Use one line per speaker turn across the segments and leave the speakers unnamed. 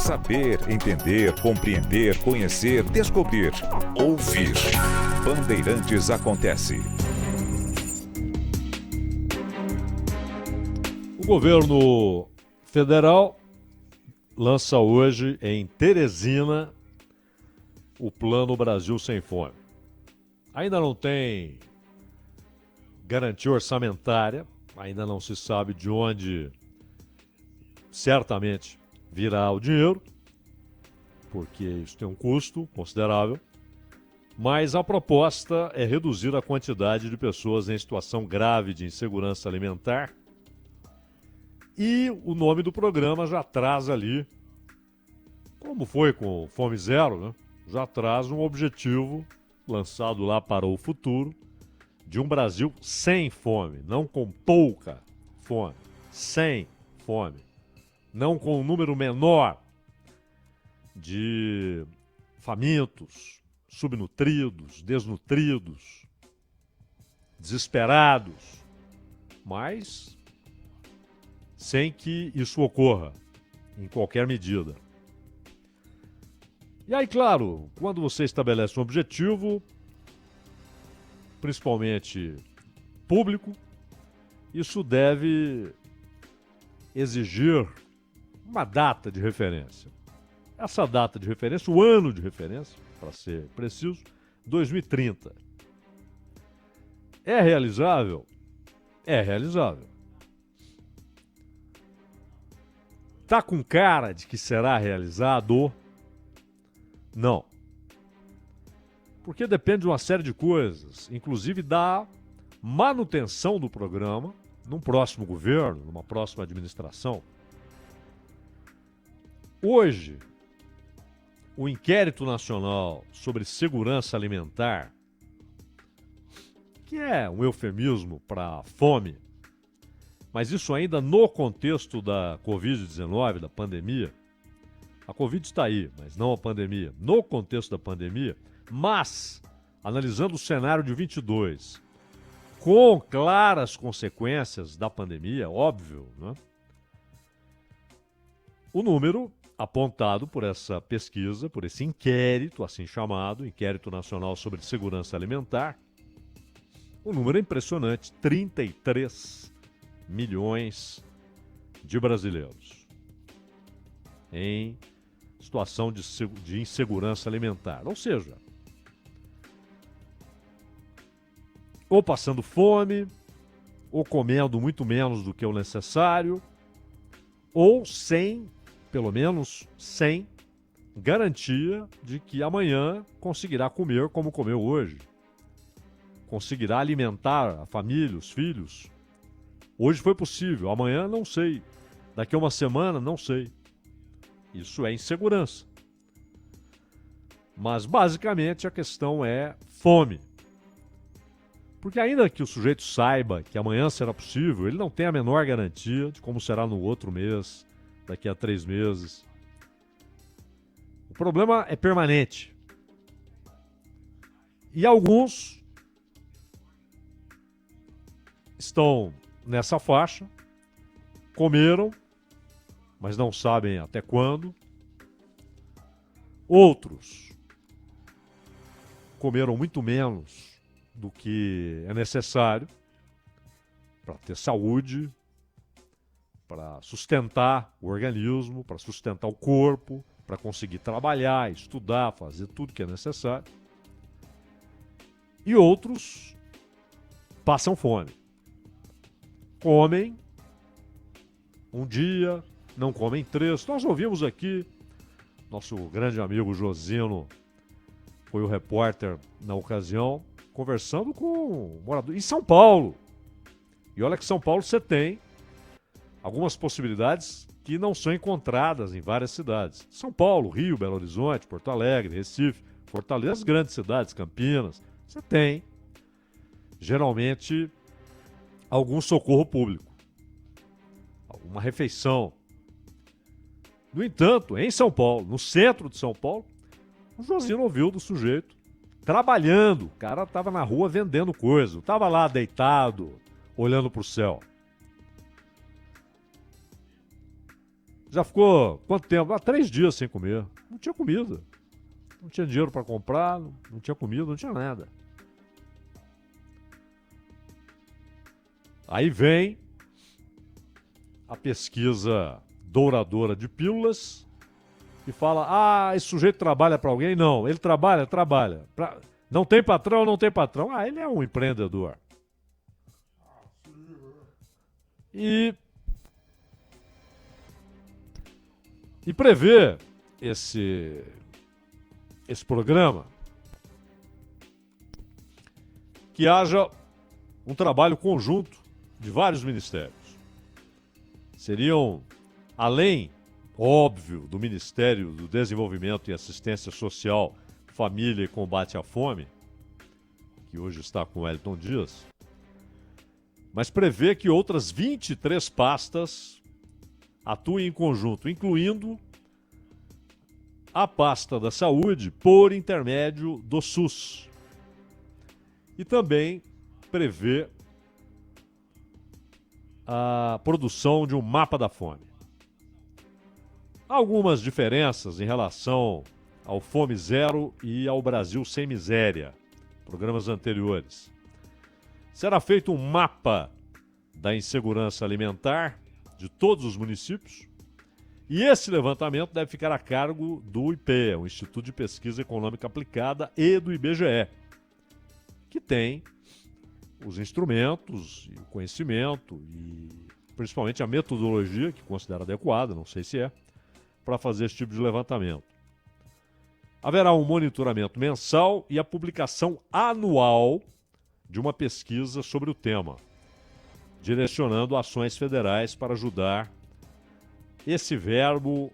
Saber, entender, compreender, conhecer, descobrir, ouvir. Bandeirantes Acontece.
O governo federal lança hoje em Teresina o Plano Brasil Sem Fome. Ainda não tem garantia orçamentária, ainda não se sabe de onde certamente virá o dinheiro, porque isso tem um custo considerável, mas a proposta é reduzir a quantidade de pessoas em situação grave de insegurança alimentar. E o nome do programa já traz ali, como foi com Fome Zero, né? Já traz um objetivo lançado lá para o futuro de um Brasil sem fome, não com pouca fome, sem fome, não com um número menor de famintos, subnutridos, desnutridos, desesperados, mas sem que isso ocorra em qualquer medida. E aí, claro, quando você estabelece um objetivo, principalmente público, isso deve exigir uma data de referência. Essa data de referência, o ano de referência, para ser preciso, 2030. É realizável? É realizável. Tá com cara de que será realizado? Não. Porque depende de uma série de coisas, inclusive da manutenção do programa num próximo governo, numa próxima administração. Hoje, o Inquérito Nacional sobre Segurança Alimentar, que é um eufemismo para fome, mas isso ainda no contexto da Covid-19, da pandemia. A Covid está aí, mas não a pandemia. No contexto da pandemia, mas, analisando o cenário de 22, com claras consequências da pandemia, óbvio, né? O número apontado por essa pesquisa, por esse inquérito, assim chamado, Inquérito Nacional sobre Segurança Alimentar, o número é impressionante, 33 milhões de brasileiros em situação de insegurança alimentar. Ou seja, ou passando fome, ou comendo muito menos do que o necessário, ou sem, pelo menos sem, garantia de que amanhã conseguirá comer como comeu hoje. Conseguirá alimentar a família, os filhos. Hoje foi possível, amanhã não sei. Daqui a uma semana não sei. Isso é insegurança. Mas basicamente a questão é fome. Porque ainda que o sujeito saiba que amanhã será possível, ele não tem a menor garantia de como será no outro mês, daqui a 3 meses. O problema é permanente. E alguns estão nessa faixa, comeram, mas não sabem até quando. Outros comeram muito menos do que é necessário para ter saúde, para sustentar o organismo, para sustentar o corpo, para conseguir trabalhar, estudar, fazer tudo que é necessário. E outros passam fome. Comem um dia, não comem 3. Nós ouvimos aqui, nosso grande amigo Josino foi o repórter na ocasião, conversando com um morador em São Paulo. E olha que São Paulo você tem algumas possibilidades que não são encontradas em várias cidades. São Paulo, Rio, Belo Horizonte, Porto Alegre, Recife, Fortaleza, as grandes cidades, Campinas. Você tem, geralmente, algum socorro público, alguma refeição. No entanto, em São Paulo, no centro de São Paulo, o Josino ouviu do sujeito trabalhando. O cara estava na rua vendendo coisa, estava lá deitado, olhando para o céu. Já ficou quanto tempo? 3 dias sem comer. Não tinha comida. Não tinha dinheiro para comprar, não tinha comida, não tinha nada. Aí vem a pesquisa douradora de pílulas e fala, esse sujeito trabalha para alguém? Não, ele trabalha. Não tem patrão, não tem patrão. Ele é um empreendedor. E prevê esse programa que haja um trabalho conjunto de vários ministérios. Seriam, além, óbvio, do Ministério do Desenvolvimento e Assistência Social, Família e Combate à Fome, que hoje está com Wellington Dias, mas prevê que outras 23 pastas atuem em conjunto, incluindo a pasta da saúde por intermédio do SUS. E também prevê a produção de um mapa da fome. Há algumas diferenças em relação ao Fome Zero e ao Brasil Sem Miséria, programas anteriores. Será feito um mapa da insegurança alimentar de todos os municípios e esse levantamento deve ficar a cargo do IPEA, o Instituto de Pesquisa Econômica Aplicada, e do IBGE, que tem os instrumentos, e o conhecimento e principalmente a metodologia, que considera adequada, não sei se é, para fazer esse tipo de levantamento. Haverá um monitoramento mensal e a publicação anual de uma pesquisa sobre o tema, direcionando ações federais para ajudar. Esse verbo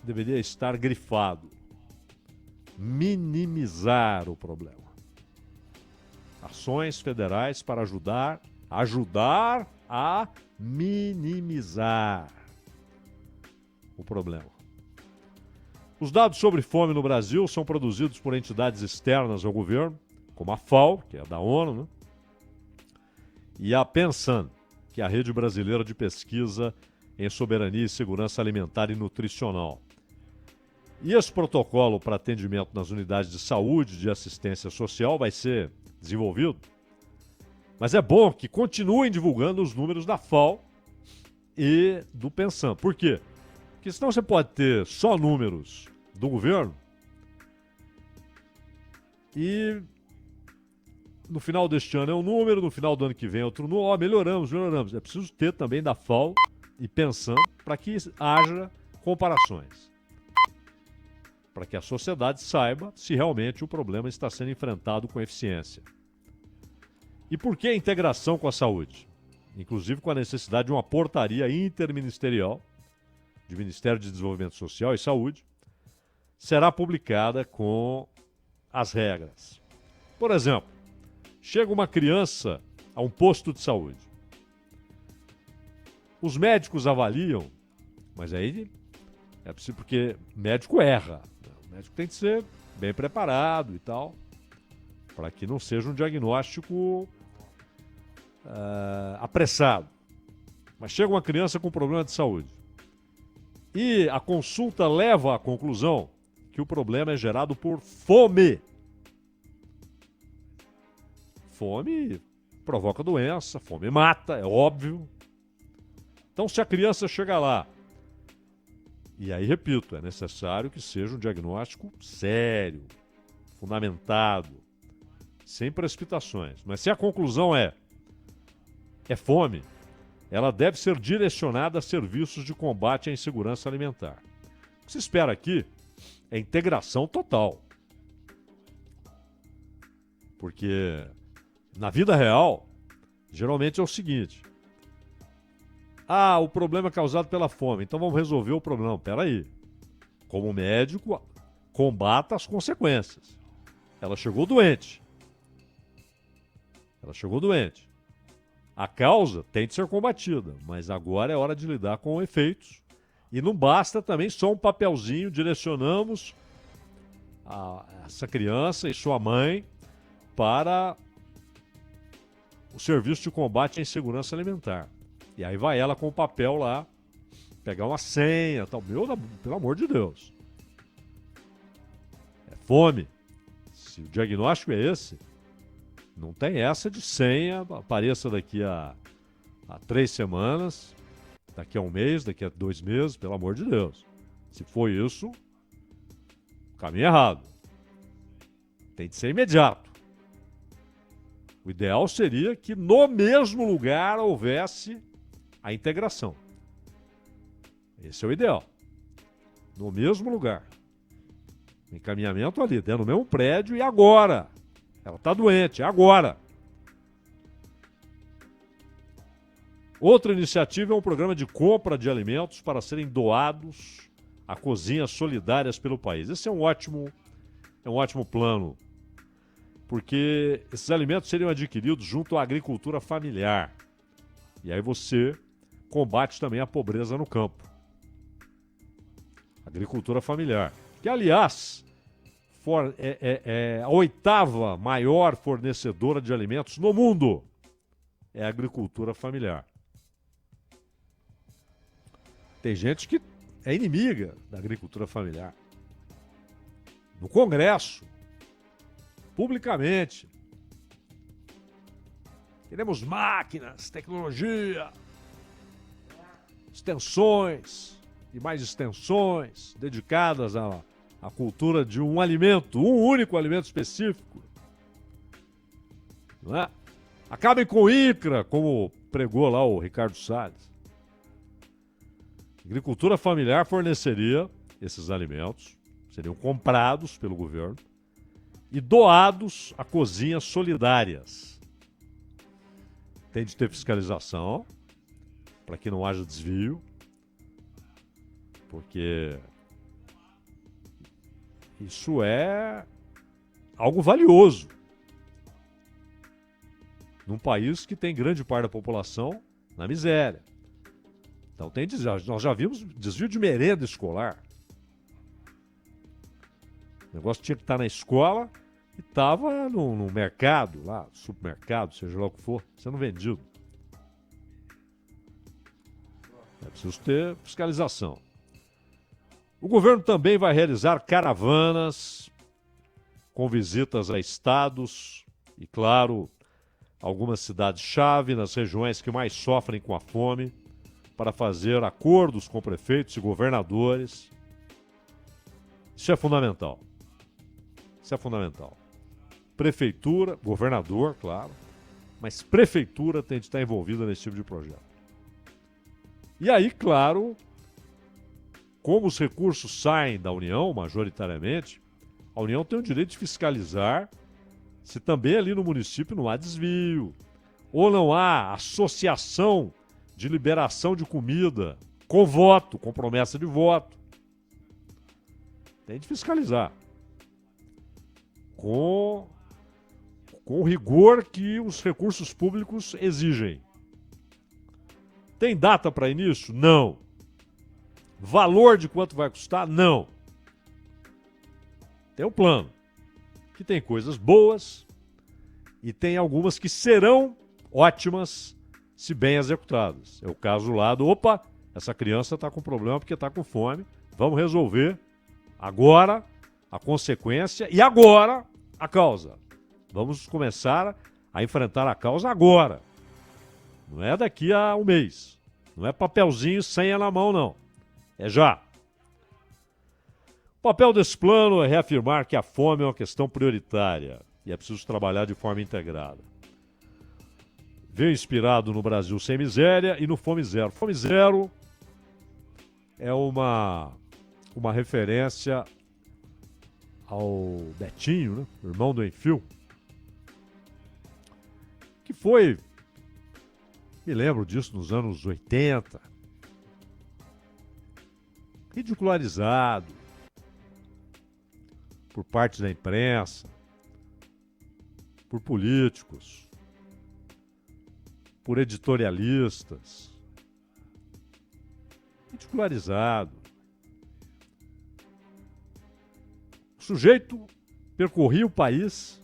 deveria estar grifado. Minimizar o problema. Ações federais para ajudar a minimizar o problema. Os dados sobre fome no Brasil são produzidos por entidades externas ao governo, como a FAO, que é da ONU, né? E a PENSAN, que é a Rede Brasileira de Pesquisa em Soberania e Segurança Alimentar e Nutricional. E esse protocolo para atendimento nas unidades de saúde e de assistência social vai ser desenvolvido. Mas é bom que continuem divulgando os números da FAO e do PENSAN. Por quê? Porque senão você pode ter só números do governo e no final deste ano é um número, no final do ano que vem é outro número. Melhoramos. É preciso ter também da FAO e PENSAN para que haja comparações. Para que a sociedade saiba se realmente o problema está sendo enfrentado com eficiência. E por que a integração com a saúde? Inclusive com a necessidade de uma portaria interministerial de Ministério de Desenvolvimento Social e Saúde, será publicada com as regras. Por exemplo, chega uma criança a um posto de saúde. Os médicos avaliam, mas aí é preciso, porque médico erra. O médico tem que ser bem preparado e tal, para que não seja um diagnóstico apressado. Mas chega uma criança com problema de saúde e a consulta leva à conclusão que o problema é gerado por fome. Fome provoca doença, fome mata, é óbvio. Então, se a criança chega lá, e aí, repito, é necessário que seja um diagnóstico sério, fundamentado, sem precipitações. Mas se a conclusão é fome, ela deve ser direcionada a serviços de combate à insegurança alimentar. O que se espera aqui é integração total. Porque na vida real, geralmente é o seguinte: o problema é causado pela fome, então vamos resolver o problema. Não, peraí. Como médico, combata as consequências. Ela chegou doente. A causa tem de ser combatida, mas agora é hora de lidar com efeitos. E não basta também só um papelzinho, direcionamos essa criança e sua mãe para o serviço de combate à insegurança alimentar. E aí vai ela com o papel lá, pegar uma senha, tal. Pelo amor de Deus. É fome. Se o diagnóstico é esse, não tem essa de senha, apareça daqui a 3 semanas, daqui a 1 mês, daqui a 2 meses, pelo amor de Deus. Se for isso, caminho errado. Tem de ser imediato. O ideal seria que no mesmo lugar houvesse a integração. Esse é o ideal. No mesmo lugar. Encaminhamento ali, dentro do mesmo prédio e agora. Ela está doente, é agora. Outra iniciativa é um programa de compra de alimentos para serem doados a cozinhas solidárias pelo país. Esse é um ótimo plano, porque esses alimentos seriam adquiridos junto à agricultura familiar. E aí você combate também a pobreza no campo. Agricultura familiar, que aliás é a 8ª maior fornecedora de alimentos no mundo. É a agricultura familiar. Tem gente que é inimiga da agricultura familiar. No Congresso, publicamente. Queremos máquinas, tecnologia, extensões e mais extensões dedicadas à cultura de um alimento, um único alimento específico. Não é? Acabem com o INCRA, como pregou lá o Ricardo Salles. A agricultura familiar forneceria esses alimentos, seriam comprados pelo governo e doados a cozinhas solidárias. Tem de ter fiscalização para que não haja desvio, porque isso é algo valioso num país que tem grande parte da população na miséria. Então nós já vimos desvio de merenda escolar. O negócio tinha que estar na escola e estava no mercado, lá, supermercado, seja lá o que for, sendo vendido. É preciso ter fiscalização. O governo também vai realizar caravanas com visitas a estados e, claro, algumas cidades-chave nas regiões que mais sofrem com a fome, para fazer acordos com prefeitos e governadores. Isso é fundamental. Isso é fundamental. Prefeitura, governador, claro, mas prefeitura tem de estar envolvida nesse tipo de projeto. E aí, claro, como os recursos saem da União, majoritariamente, a União tem o direito de fiscalizar se também ali no município não há desvio, ou não há associação de liberação de comida com voto, com promessa de voto. Tem de fiscalizar. Com o rigor que os recursos públicos exigem. Tem data para início? Não. Valor de quanto vai custar? Não. Tem um plano, que tem coisas boas e tem algumas que serão ótimas se bem executadas. É o caso lá do, essa criança está com problema porque está com fome, vamos resolver agora a consequência e agora a causa. Vamos começar a enfrentar a causa agora. Não é daqui a 1 mês. Não é papelzinho, senha na mão, não. É já. O papel desse plano é reafirmar que a fome é uma questão prioritária e é preciso trabalhar de forma integrada. Veio inspirado no Brasil Sem Miséria e no Fome Zero. Fome Zero é uma referência ao Betinho, né? Irmão do Enfio, que foi, me lembro disso nos anos 80, ridicularizado por parte da imprensa, por políticos, por editorialistas, ridicularizado. O sujeito percorria o país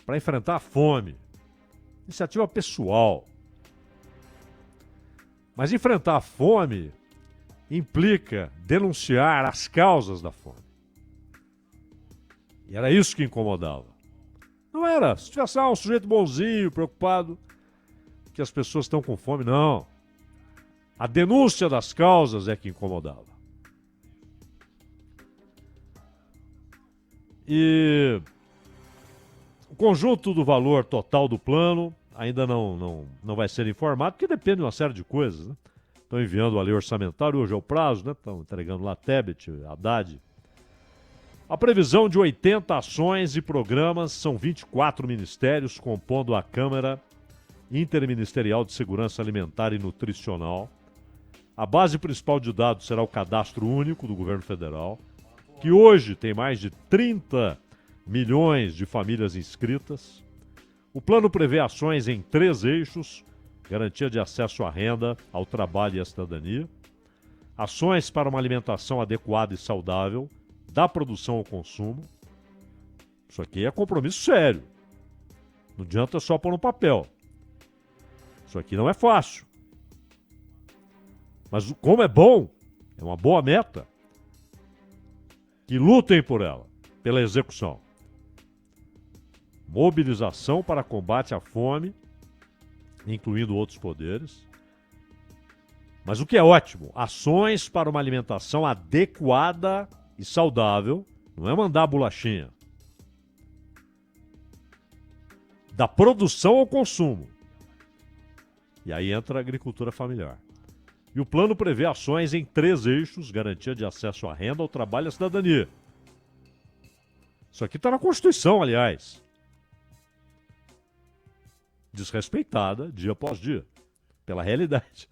para enfrentar a fome. Iniciativa pessoal. Mas enfrentar a fome implica denunciar as causas da fome. E era isso que incomodava. Não era, se tivesse um sujeito bonzinho, preocupado que as pessoas estão com fome, não. A denúncia das causas é que incomodava. E o conjunto do valor total do plano ainda não vai ser informado, porque depende de uma série de coisas, né? Estão enviando a lei orçamentária, hoje é o prazo, né? Estão entregando lá Tebet, Haddad. A previsão de 80 ações e programas, são 24 ministérios compondo a Câmara Interministerial de Segurança Alimentar e Nutricional. A base principal de dados será o Cadastro Único do Governo Federal, que hoje tem mais de 30 milhões de famílias inscritas. O plano prevê ações em 3 eixos: garantia de acesso à renda, ao trabalho e à cidadania, ações para uma alimentação adequada e saudável, da produção ao consumo. Isso aqui é compromisso sério. Não adianta só pôr no papel. Isso aqui não é fácil. Mas como é bom, é uma boa meta, que lutem por ela, pela execução. Mobilização para combate à fome, incluindo outros poderes. Mas o que é ótimo, ações para uma alimentação adequada e saudável, não é mandar bolachinha. Da produção ao consumo. E aí entra a agricultura familiar. E o plano prevê ações em 3 eixos: garantia de acesso à renda, ao trabalho e à cidadania. Isso aqui está na Constituição, aliás. Desrespeitada dia após dia, pela realidade.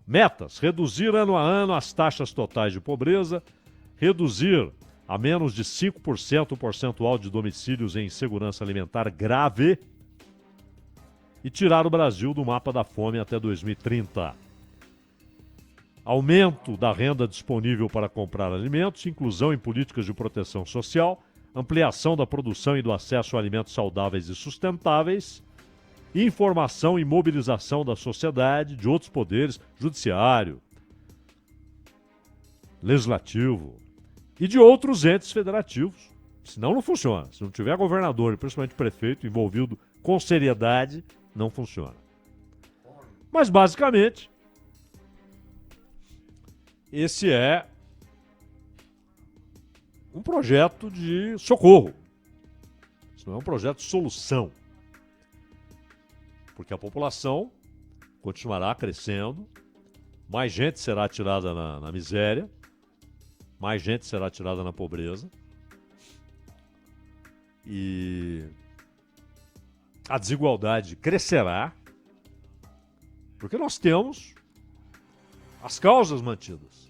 Metas: reduzir ano a ano as taxas totais de pobreza, reduzir a menos de 5% o percentual de domicílios em insegurança alimentar grave e tirar o Brasil do mapa da fome até 2030. Aumento da renda disponível para comprar alimentos, inclusão em políticas de proteção social, ampliação da produção e do acesso a alimentos saudáveis e sustentáveis, informação e mobilização da sociedade, de outros poderes, judiciário, legislativo e de outros entes federativos. Senão não funciona. Se não tiver governador e principalmente prefeito envolvido com seriedade, não funciona. Mas basicamente, esse é um projeto de socorro. Isso não é um projeto de solução. Porque a população continuará crescendo, mais gente será tirada na miséria, mais gente será tirada na pobreza. E a desigualdade crescerá, porque nós temos as causas mantidas.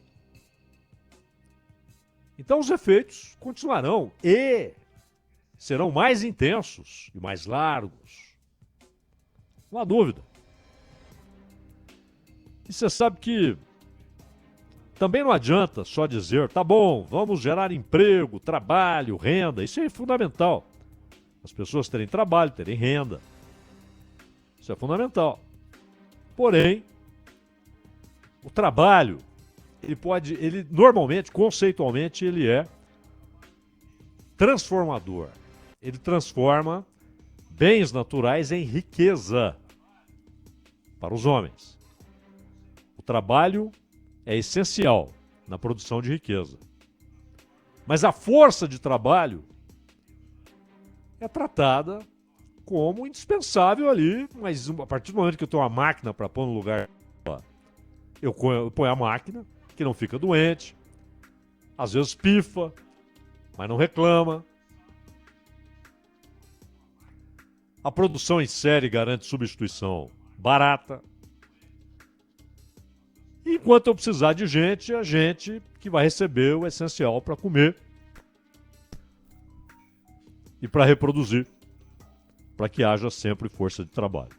Então os efeitos continuarão e serão mais intensos e mais largos. Não há dúvida. E você sabe que também não adianta só dizer, tá bom, vamos gerar emprego, trabalho, renda. Isso é fundamental. As pessoas terem trabalho, terem renda. Isso é fundamental. Porém, o trabalho, ele normalmente, conceitualmente, ele é transformador. Ele transforma bens naturais em riqueza para os homens. O trabalho é essencial na produção de riqueza. Mas a força de trabalho é tratada como indispensável ali, mas a partir do momento que eu tenho uma máquina para pôr no lugar, eu ponho a máquina, que não fica doente, às vezes pifa, mas não reclama. A produção em série garante substituição barata. Enquanto eu precisar de gente, a gente que vai receber o essencial para comer e para reproduzir, para que haja sempre força de trabalho.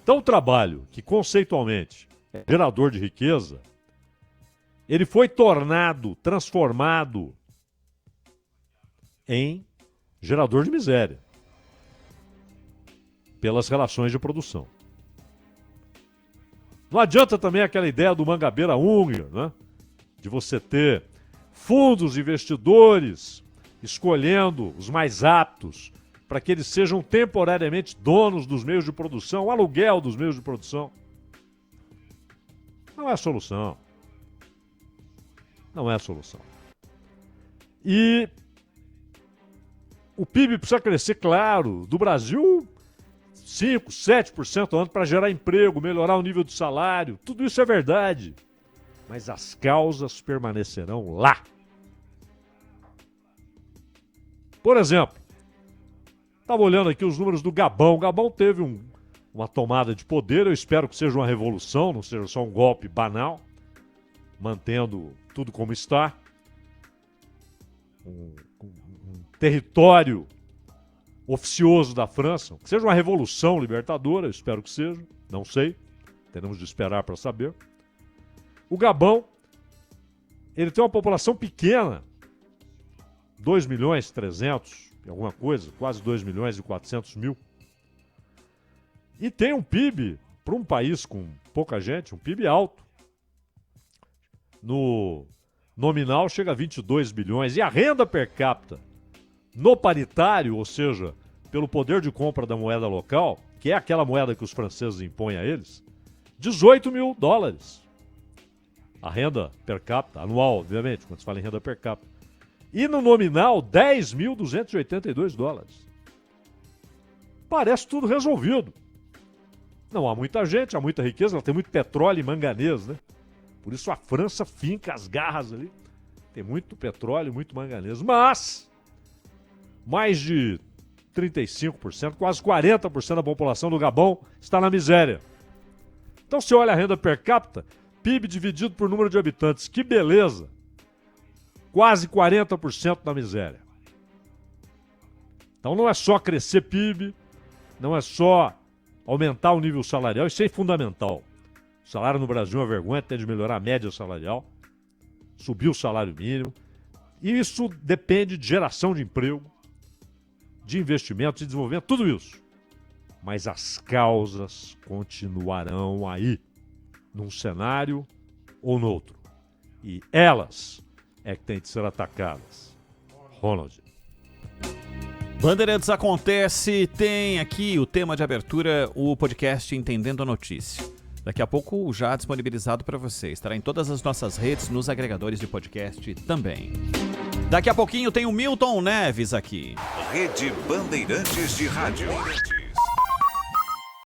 Então o trabalho, que conceitualmente é gerador de riqueza, ele foi transformado em gerador de miséria pelas relações de produção. Não adianta também aquela ideia do Mangabeira Unger, né? De você ter fundos investidores escolhendo os mais aptos para que eles sejam temporariamente donos dos meios de produção, o aluguel dos meios de produção. Não é a solução. Não é a solução. E o PIB precisa crescer, claro, do Brasil 5%, 7% ao ano para gerar emprego, melhorar o nível de salário. Tudo isso é verdade. Mas as causas permanecerão lá. Por exemplo, estava olhando aqui os números do Gabão. O Gabão teve uma tomada de poder. Eu espero que seja uma revolução, não seja só um golpe banal, mantendo tudo como está. Um território oficioso da França, que seja uma revolução libertadora, eu espero que seja, não sei, teremos de esperar para saber. O Gabão, ele tem uma população pequena, 2 milhões e 300, alguma coisa, quase 2 milhões e 400 mil, e tem um PIB, para um país com pouca gente, um PIB alto. No nominal chega a 22 bilhões, e a renda per capita no paritário, ou seja, pelo poder de compra da moeda local, que é aquela moeda que os franceses impõem a eles, 18 mil dólares. A renda per capita, anual, obviamente, quando se fala em renda per capita. E no nominal, 10.282 dólares. Parece tudo resolvido. Não há muita gente, há muita riqueza, ela tem muito petróleo e manganês, né? Por isso a França finca as garras ali. Tem muito petróleo, muito manganês. Mas mais de 35%, quase 40% da população do Gabão está na miséria. Então você olha a renda per capita, PIB dividido por número de habitantes. Que beleza! Quase 40% na miséria. Então não é só crescer PIB, não é só aumentar o nível salarial, isso é fundamental. O salário no Brasil é uma vergonha, tem de melhorar a média salarial, subir o salário mínimo. E isso depende de geração de emprego, de investimentos, de desenvolvimento, tudo isso. Mas as causas continuarão aí, num cenário ou no outro. E elas é que têm de ser atacadas. Ronald.
Bandeirantes Acontece tem aqui o tema de abertura, o podcast Entendendo a Notícia. Daqui a pouco já disponibilizado para você. Estará em todas as nossas redes, nos agregadores de podcast também. Daqui a pouquinho tem o Milton Neves aqui.
Rede Bandeirantes de Rádio.